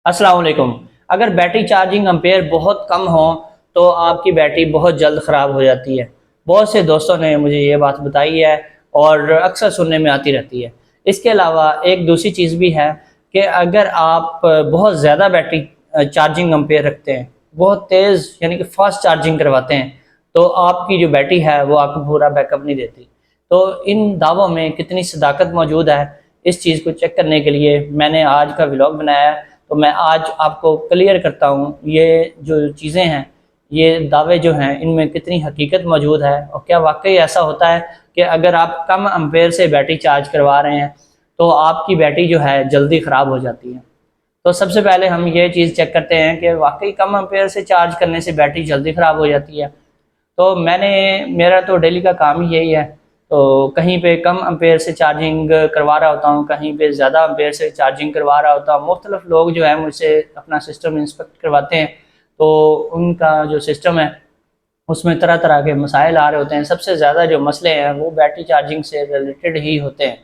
अस्सलाम वालेकुम। अगर बैटरी चार्जिंग एम्पेयर बहुत कम हो तो आपकी बैटरी बहुत जल्द ख़राब हो जाती है। बहुत से दोस्तों ने मुझे ये बात बताई है और अक्सर सुनने में आती रहती है। इसके अलावा एक दूसरी चीज़ भी है कि अगर आप बहुत ज़्यादा बैटरी चार्जिंग एम्पेयर रखते हैं, बहुत तेज़ यानी कि फ़ास्ट चार्जिंग करवाते हैं, तो आपकी जो बैटरी है वो आपको पूरा बैकअप नहीं देती। तो इन दावों में कितनी सदाकत मौजूद है, इस चीज़ को चेक करने के लिए मैंने आज का व्लॉग बनाया है। तो मैं आज आपको क्लियर करता हूँ ये जो चीज़ें हैं, ये दावे जो हैं, इनमें कितनी हकीकत मौजूद है और क्या वाकई ऐसा होता है कि अगर आप कम एम्पेयर से बैटरी चार्ज करवा रहे हैं तो आपकी बैटरी जो है जल्दी ख़राब हो जाती है। तो सबसे पहले हम ये चीज़ चेक करते हैं कि वाकई कम एम्पेयर से चार्ज करने से बैटरी जल्दी ख़राब हो जाती है। तो मेरा तो डेली का काम ही यही है। तो कहीं पे कम एम्पेयर से चार्जिंग करवा रहा होता हूँ, कहीं पे ज़्यादा एम्पेयर से चार्जिंग करवा रहा होता हूँ। मुख्तलिफ लोग जो है मुझसे अपना सिस्टम इंस्पेक्ट करवाते हैं, तो उनका जो सिस्टम है उसमें तरह तरह के मसाइल आ रहे होते हैं। सबसे ज़्यादा जो मसले हैं वो बैटरी चार्जिंग से रिलेटेड ही होते हैं।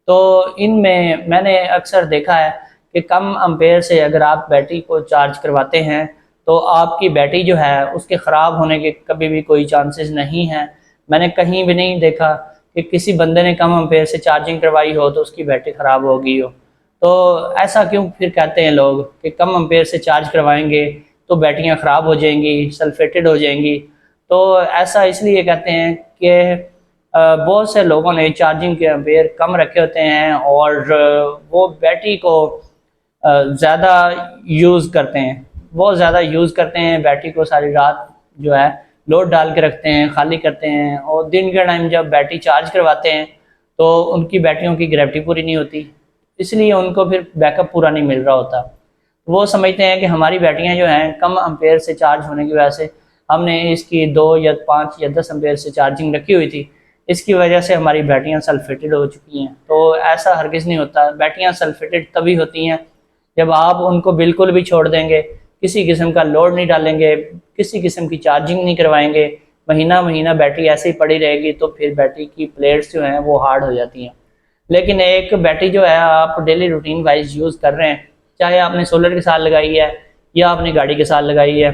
तो इनमें मैंने अक्सर देखा है कि कम एम्पेयर से अगर आप बैटरी को चार्ज करवाते हैं तो आपकी बैटरी जो है उसके ख़राब होने के कभी भी कोई चांसेस नहीं हैं। मैंने कहीं भी नहीं देखा कि किसी बंदे ने कम एम्पेयर से चार्जिंग करवाई हो तो उसकी बैटरी ख़राब हो गई हो। तो ऐसा क्यों फिर कहते हैं लोग कि कम एम्पेयर से चार्ज करवाएंगे तो बैटरियाँ ख़राब हो जाएंगी, सल्फेटेड हो जाएंगी। तो ऐसा इसलिए कहते हैं कि बहुत से लोगों ने चार्जिंग के एम्पेयर कम रखे होते हैं और वो बैटरी को ज़्यादा यूज़ करते हैं, बहुत ज़्यादा यूज़ करते हैं बैटरी को। सारी रात जो है लोड डाल के रखते हैं, खाली करते हैं, और दिन के टाइम जब बैटरी चार्ज करवाते हैं तो उनकी बैटरियों की गारंटी पूरी नहीं होती, इसलिए उनको फिर बैकअप पूरा नहीं मिल रहा होता। वो समझते हैं कि हमारी बैटरियाँ जो हैं कम एम्पेयर से चार्ज होने की वजह से, हमने इसकी 2 या 5 या 10 एम्पेयर से चार्जिंग रखी हुई थी, इसकी वजह से हमारी बैटरियाँ सल्फेटेड हो चुकी हैं। तो ऐसा हरगिज़ नहीं होता। बैटरियाँ सल्फेटेड तभी होती हैं जब आप उनको बिल्कुल भी छोड़ देंगे, किसी किस्म का लोड नहीं डालेंगे, किसी किस्म की चार्जिंग नहीं करवाएंगे, महीना महीना बैटरी ऐसे ही पड़ी रहेगी, तो फिर बैटरी की प्लेट्स जो हैं वो हार्ड हो जाती हैं। लेकिन एक बैटरी जो है आप डेली रूटीन वाइज यूज़ कर रहे हैं, चाहे आपने सोलर के साथ लगाई है या आपने गाड़ी के साथ लगाई है,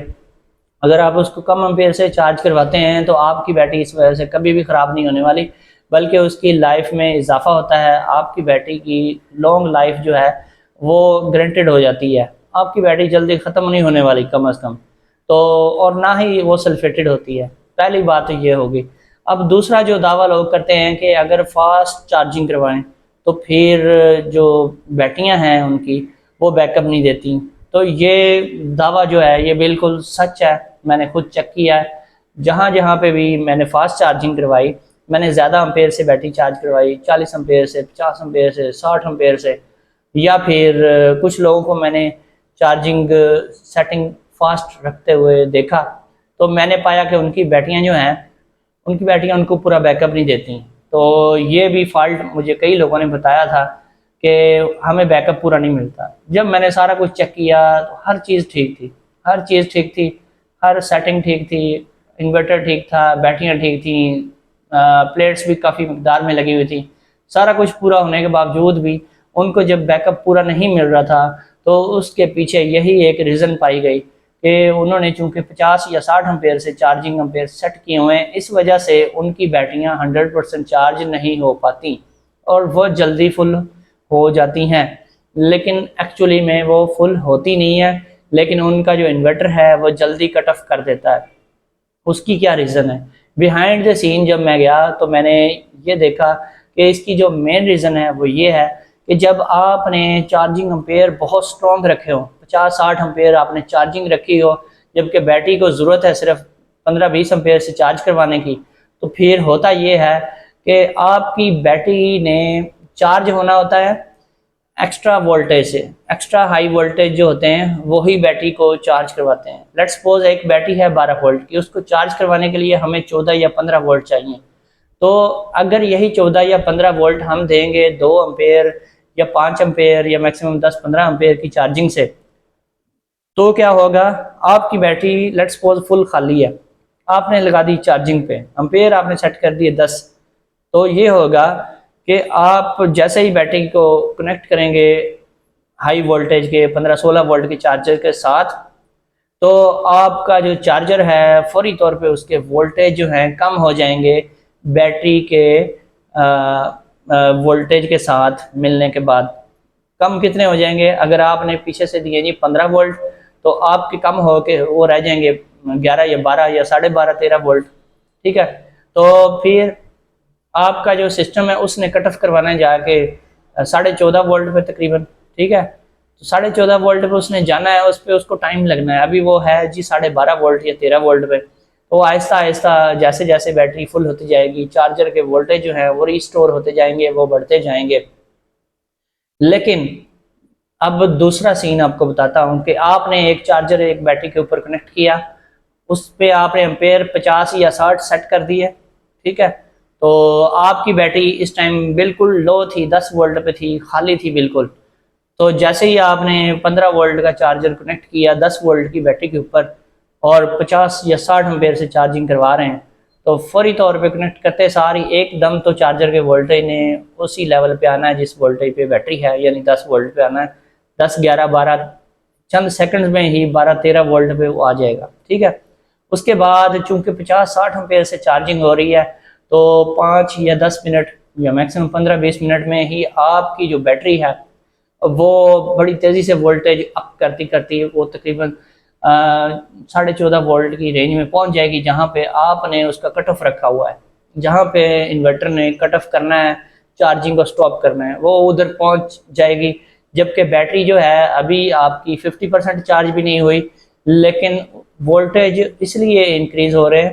अगर आप उसको कम एम्पेयर से चार्ज करवाते हैं तो आपकी बैटरी इस वजह से कभी भी ख़राब नहीं होने वाली, बल्कि उसकी लाइफ में इजाफा होता है। आपकी बैटरी की लॉन्ग लाइफ जो है वो गारंटेड हो जाती है। आपकी बैटरी जल्दी ख़त्म नहीं होने वाली कम अज़ कम। तो और ना ही वो सल्फेटेड होती है। पहली बात तो ये होगी। अब दूसरा जो दावा लोग करते हैं कि अगर फास्ट चार्जिंग करवाएं तो फिर जो बैटरियां हैं उनकी वो बैकअप नहीं देती। तो ये दावा जो है ये बिल्कुल सच है। मैंने खुद चेक किया है। जहाँ जहाँ पे भी मैंने फास्ट चार्जिंग करवाई, मैंने ज़्यादा एम्पेयर से बैटरी चार्ज करवाई, 40 एम्पेयर से, 50 एम्पेयर से, 60 एम्पेयर से, या फिर कुछ लोगों को मैंने चार्जिंग सेटिंग फास्ट रखते हुए देखा, तो मैंने पाया कि उनकी बैटरियां जो हैं, उनकी बैटरियां उनको पूरा बैकअप नहीं देती। तो ये भी फॉल्ट मुझे कई लोगों ने बताया था कि हमें बैकअप पूरा नहीं मिलता। जब मैंने सारा कुछ चेक किया तो हर चीज़ ठीक थी, हर चीज़ ठीक थी, हर सेटिंग ठीक थी, इन्वर्टर ठीक था, बैटरियाँ ठीक थी, प्लेट्स भी काफ़ी मकदार में लगी हुई थी। सारा कुछ पूरा होने के बावजूद भी उनको जब बैकअप पूरा नहीं मिल रहा था, तो उसके पीछे यही एक रीज़न पाई गई कि उन्होंने चूँकि 50 या 60 एम्पेयर से चार्जिंग एम्पेयर सेट किए हुए हैं, इस वजह से उनकी बैटरियाँ 100% चार्ज नहीं हो पाती और वो जल्दी फुल हो जाती हैं। लेकिन एक्चुअली में वो फुल होती नहीं है, लेकिन उनका जो इन्वर्टर है वो जल्दी कट ऑफ कर देता है। उसकी क्या रीज़न है? बिहाइंड द सीन जब मैं गया तो मैंने ये देखा कि इसकी जो मेन रीज़न है वो ये है कि जब आपने चार्जिंग एम्पेयर बहुत स्ट्रॉन्ग रखे हो, 50-60 एम्पेयर आपने चार्जिंग रखी हो, जबकि बैटरी को ज़रूरत है सिर्फ 15-20 एम्पेयर से चार्ज करवाने की, तो फिर होता ये है कि आपकी बैटरी ने चार्ज होना होता है एक्स्ट्रा वोल्टेज से। एक्स्ट्रा हाई वोल्टेज जो होते हैं वही बैटरी को चार्ज करवाते हैं। लेट्स सपोज एक बैटरी है 12 वोल्ट की, उसको चार्ज करवाने के लिए हमें 14 या 15 वोल्ट चाहिए। तो अगर यही 14 या 15 वोल्ट हम देंगे 2 एम्पेयर या 5 एम्पेयर या मैक्सिमम 10-15 एम्पेयर की चार्जिंग से, तो क्या होगा, आपकी बैटरी लेट्स सपोज फुल खाली है, आपने लगा दी चार्जिंग पे, एम्पेयर आपने सेट कर दिए 10, तो ये होगा कि आप जैसे ही बैटरी को कनेक्ट करेंगे हाई वोल्टेज के 15-16 वोल्ट के चार्जर के साथ, तो आपका जो चार्जर है फौरी तौर पे उसके वोल्टेज जो हैं कम हो जाएंगे बैटरी के वोल्टेज के साथ मिलने के बाद। कम कितने हो जाएंगे? अगर आपने पीछे से दिए जी 15 वोल्ट, तो आपके कम हो के वो रह जाएंगे 11 या 12 या 12.5-13 वोल्ट। ठीक है, तो फिर आपका जो सिस्टम है उसने कट ऑफ करवाना है जाके 14.5 वोल्ट पे तकरीबन। ठीक है, तो 14.5 वोल्ट पे उसने जाना है, उस पर उसको टाइम लगना है। अभी वो है जी 12.5 वोल्ट या 13 वोल्ट पे। तो आहिस्ता आहिस्ता जैसे जैसे बैटरी फुल होती जाएगी, चार्जर के वोल्टेज जो है वो रिस्टोर होते जाएंगे, वो बढ़ते जाएंगे। लेकिन अब दूसरा सीन आपको बताता हूँ कि आपने एक चार्जर एक बैटरी के ऊपर कनेक्ट किया, उस पर आपने एम्पेयर 50 या 60 सेट कर दिए। ठीक है, तो आपकी बैटरी इस टाइम बिल्कुल लो थी, 10 वोल्ट पे थी, खाली थी बिल्कुल। तो जैसे ही आपने 15 वोल्ट का चार्जर कनेक्ट किया 10 वोल्ट की बैटरी के ऊपर और 50 या 60 एम्पेयर से चार्जिंग करवा रहे हैं, तो फौरी तौर पे कनेक्ट करते सारी एकदम तो चार्जर के वोल्टेज ने उसी लेवल पे आना है जिस वोल्टेज पे बैटरी है, यानी 10 वोल्ट पे आना है। 10, 11, 12 चंद सेकंड्स में ही 12-13 वोल्ट पे वो आ जाएगा। ठीक है, उसके बाद चूंकि 50-60 एम्पेयर से चार्जिंग हो रही है, तो 5 या 10 मिनट या मैक्सिमम 15-20 मिनट में ही आपकी जो बैटरी है वो बड़ी तेज़ी से वोल्टेज अप करती करती वो तकरीबन 14.5 वोल्ट की रेंज में पहुंच जाएगी, जहां पे आपने उसका कट ऑफ रखा हुआ है, जहां पे इन्वर्टर ने कट ऑफ करना है, चार्जिंग को स्टॉप करना है, वो उधर पहुंच जाएगी। जबकि बैटरी जो है अभी आपकी 50% चार्ज भी नहीं हुई, लेकिन वोल्टेज इसलिए इंक्रीज हो रहे हैं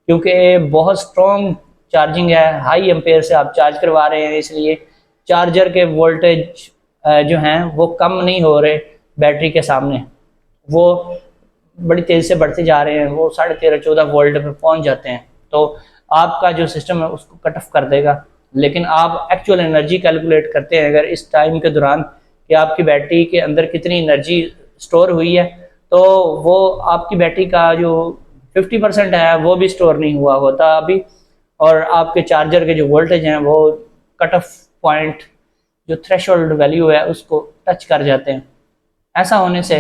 क्योंकि बहुत स्ट्रॉन्ग चार्जिंग है, हाई एम्पेयर से आप चार्ज करवा रहे हैं, इसलिए चार्जर के वोल्टेज जो हैं वो कम नहीं हो रहे बैटरी के सामने, वो बड़ी तेज़ी से बढ़ते जा रहे हैं, वो 13.5-14 वोल्ट पे पहुंच जाते हैं। तो आपका जो सिस्टम है उसको कट ऑफ कर देगा। लेकिन आप एक्चुअल एनर्जी कैलकुलेट करते हैं अगर इस टाइम के दौरान कि आपकी बैटरी के अंदर कितनी एनर्जी स्टोर हुई है, तो वो आपकी बैटरी का जो 50% है वो भी स्टोर नहीं हुआ होता अभी, और आपके चार्जर के जो वोल्टेज हैं वो कट ऑफ पॉइंट जो थ्रेशोल्ड वैल्यू है उसको टच कर जाते हैं। ऐसा होने से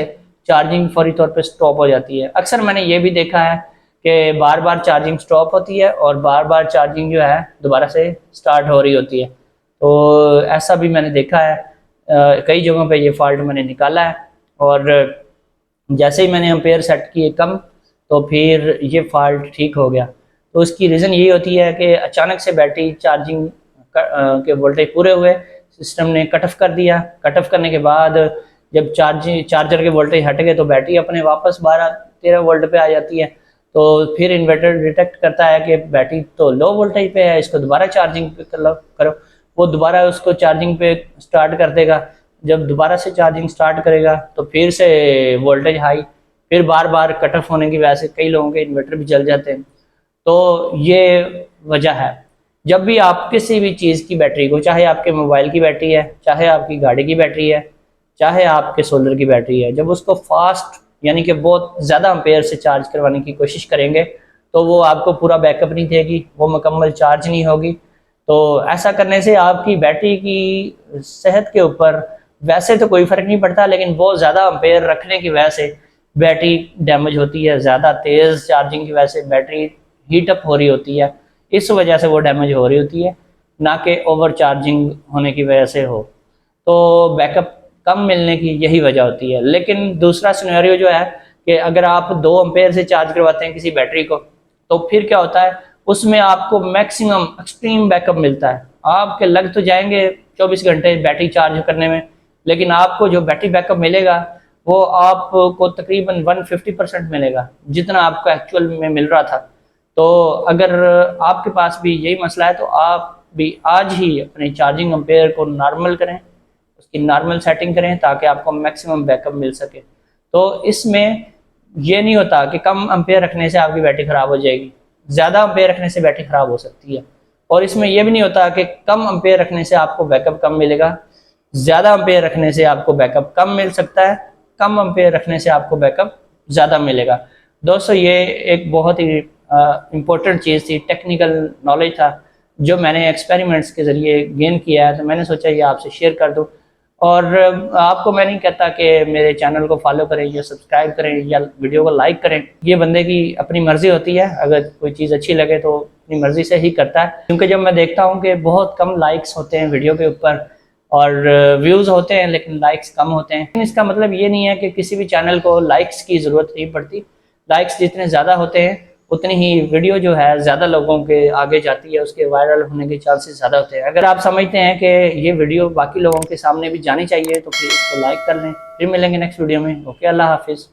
चार्जिंग फौरी तौर पे स्टॉप हो जाती है। अक्सर मैंने ये भी देखा है कि बार बार चार्जिंग स्टॉप होती है और बार बार चार्जिंग जो है दोबारा से स्टार्ट हो रही होती है। तो ऐसा भी मैंने देखा है, कई जगहों पे ये फॉल्ट मैंने निकाला है, और जैसे ही मैंने एम्पेयर सेट किए कम, तो फिर ये फॉल्ट ठीक हो गया। तो उसकी रीज़न यही होती है कि अचानक से बैटरी चार्जिंग के वोल्टेज पूरे हुए, सिस्टम ने कट ऑफ कर दिया। कट ऑफ करने के बाद जब चार्जर के वोल्टेज हट गए तो बैटरी अपने वापस 12-13 वोल्ट पे आ जाती है। तो फिर इन्वर्टर डिटेक्ट करता है कि बैटरी तो लो वोल्टेज पे है, इसको दोबारा चार्जिंग पे करो। वो दोबारा उसको चार्जिंग पे स्टार्ट कर देगा। जब दोबारा से चार्जिंग स्टार्ट करेगा तो फिर से वोल्टेज हाई, फिर बार बार कट ऑफ होने की वजह से कई लोगों के इन्वर्टर भी जल जाते हैं। तो ये वजह है। जब भी आप किसी भी चीज़ की बैटरी को, चाहे आपके मोबाइल की बैटरी है, चाहे आपकी गाड़ी की बैटरी है, चाहे आपके सोलर की बैटरी है, जब उसको फास्ट यानी कि बहुत ज़्यादा एम्पेयर से चार्ज करवाने की कोशिश करेंगे तो वो आपको पूरा बैकअप नहीं देगी, वो मुकम्मल चार्ज नहीं होगी। तो ऐसा करने से आपकी बैटरी की सेहत के ऊपर वैसे तो कोई फ़र्क नहीं पड़ता, लेकिन बहुत ज़्यादा एम्पेयर रखने की वजह से बैटरी डैमेज होती है। ज़्यादा तेज़ चार्जिंग की वजह से बैटरी हीट अप हो रही होती है, इस वजह से वो डैमेज हो रही होती है, ना कि ओवर चार्जिंग होने की वजह से हो। तो बैकअप कम मिलने की यही वजह होती है। लेकिन दूसरा सिनेरियो जो है कि अगर आप 2 एम्पेयर से चार्ज करवाते हैं किसी बैटरी को, तो फिर क्या होता है, उसमें आपको मैक्सिमम एक्सट्रीम बैकअप मिलता है। आपके लग तो जाएंगे 24 घंटे बैटरी चार्ज करने में, लेकिन आपको जो बैटरी बैकअप मिलेगा वो आपको तकरीबन 150% मिलेगा, जितना आपको एक्चुअल में मिल रहा था। तो अगर आपके पास भी यही मसला है तो आप भी आज ही अपने चार्जिंग एम्पेयर को नॉर्मल करें, उसकी नॉर्मल सेटिंग करें ताकि आपको मैक्सिमम बैकअप मिल सके। तो इसमें ये नहीं होता कि कम एम्पेयर रखने से आपकी बैटरी ख़राब हो जाएगी, ज़्यादा एम्पेयर रखने से बैटरी ख़राब हो सकती है। और इसमें यह भी नहीं होता कि कम एम्पेयर रखने से आपको बैकअप कम मिलेगा, ज़्यादा एम्पेयर रखने से आपको बैकअप कम मिल सकता है, कम एम्पेयर रखने से आपको बैकअप ज़्यादा मिलेगा। दोस्तों, ये एक बहुत ही इम्पोर्टेंट चीज़ थी, टेक्निकल नॉलेज था जो मैंने एक्सपेरिमेंट्स के ज़रिए गेन किया है, तो मैंने सोचा ये आपसे शेयर कर दूँ। और आपको मैं नहीं कहता कि मेरे चैनल को फॉलो करें या सब्सक्राइब करें या वीडियो को लाइक करें, ये बंदे की अपनी मर्जी होती है। अगर कोई चीज़ अच्छी लगे तो अपनी मर्जी से ही करता है, क्योंकि जब मैं देखता हूँ कि बहुत कम लाइक्स होते हैं वीडियो के ऊपर और व्यूज़ होते हैं लेकिन लाइक्स कम होते हैं, इसका मतलब ये नहीं है कि किसी भी चैनल को लाइक्स की ज़रूरत नहीं पड़ती। लाइक्स जितने ज़्यादा होते हैं उतनी ही वीडियो जो है ज़्यादा लोगों के आगे जाती है, उसके वायरल होने के चांसेस ज़्यादा होते हैं। अगर आप समझते हैं कि ये वीडियो बाकी लोगों के सामने भी जानी चाहिए तो प्लीज़ इसको लाइक कर लें। फिर मिलेंगे नेक्स्ट वीडियो में। ओके, अल्लाह हाफिज़।